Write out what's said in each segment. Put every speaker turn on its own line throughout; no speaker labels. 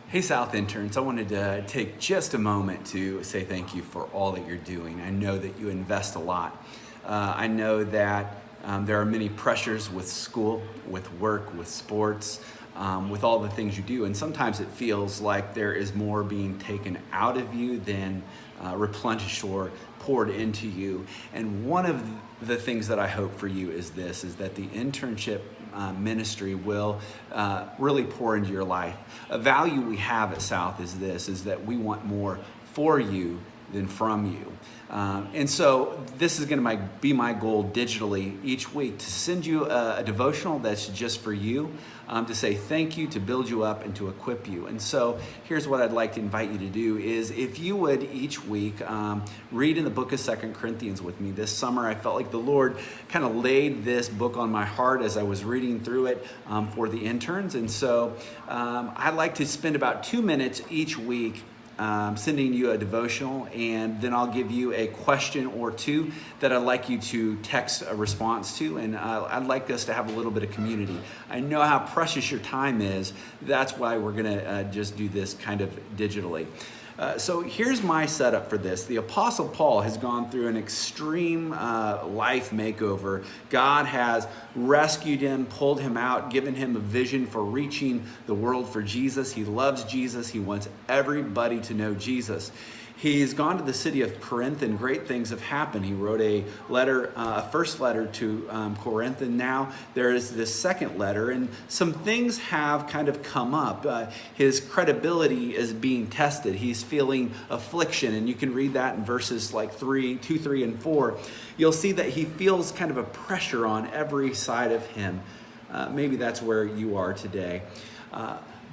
Hey South Interns, I wanted to take just a moment to say thank you for all that you're doing. I know that you invest a lot. I know that there are many pressures with school, with work, with sports, with all the things you do. And sometimes it feels like there is more being taken out of you than replenished or poured into you. And one of the things that I hope for you is this, is that the internship ministry will really pour into your life. A value we have at South is this, is that we want more for you than from you. And so this is going to be my goal digitally each week, to send you a devotional that's just for you, to say thank you, to build you up, and to equip you. And so here's what I'd like to invite you to do is, if you would each week read in the book of 2 Corinthians with me. This summer I felt like the Lord kind of laid this book on my heart as I was reading through it for the interns. And so I'd like to spend about 2 minutes each week sending you a devotional, and then I'll give you a question or two that I'd like you to text a response to, and I'd like us to have a little bit of community. I know how precious your time is. That's why we're gonna just do this kind of digitally. So here's my setup for this. The Apostle Paul has gone through an extreme life makeover. God has rescued him, pulled him out, given him a vision for reaching the world for Jesus. He loves Jesus. He wants everybody to know Jesus. He's gone to the city of Corinth, and great things have happened. He wrote a letter, first letter to Corinth, and now there is this second letter, and some things have kind of come up. His credibility is being tested. He's feeling affliction, and you can read that in verses like 2, 3, and 4. You'll see that he feels kind of a pressure on every side of him. Maybe that's where you are today.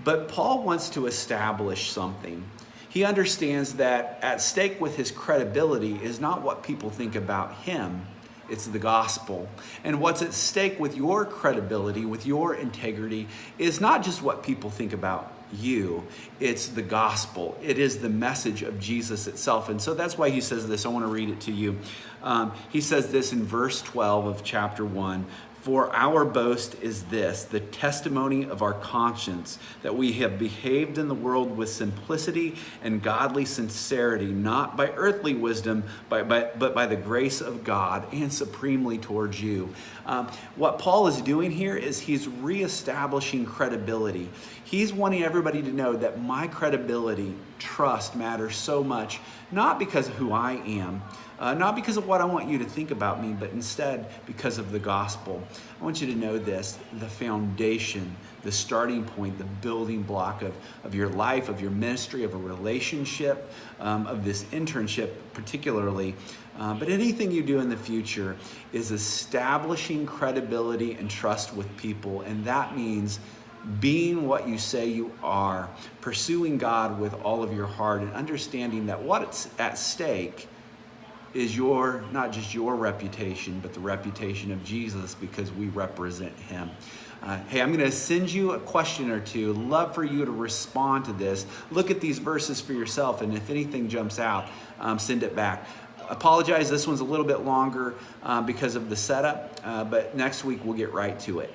But Paul wants to establish something. He understands that at stake with his credibility is not what people think about him, it's the gospel. And what's at stake with your credibility, with your integrity, is not just what people think about you, it's the gospel. It is the message of Jesus itself. And so that's why he says this. I want to read it to you. He says this in verse 12 of chapter 1. For our boast is this, the testimony of our conscience, that we have behaved in the world with simplicity and godly sincerity, not by earthly wisdom, but by the grace of God, and supremely towards you. What Paul is doing here is he's reestablishing credibility. He's wanting everybody to know that my credibility, trust matters so much, not because of who I am, not because of what I want you to think about me, but instead because of the gospel. I want you to know this, the foundation, the starting point, the building block of your life, of your ministry, of a relationship, of this internship particularly, but anything you do in the future is establishing credibility and trust with people, and that means being what you say you are, pursuing God with all of your heart, and understanding that what's at stake is not just your reputation, but the reputation of Jesus, because we represent him. Hey, I'm going to send you a question or two. Love for you to respond to this. Look at these verses for yourself, and if anything jumps out, send it back. Apologize, this one's a little bit longer because of the setup, but next week we'll get right to it.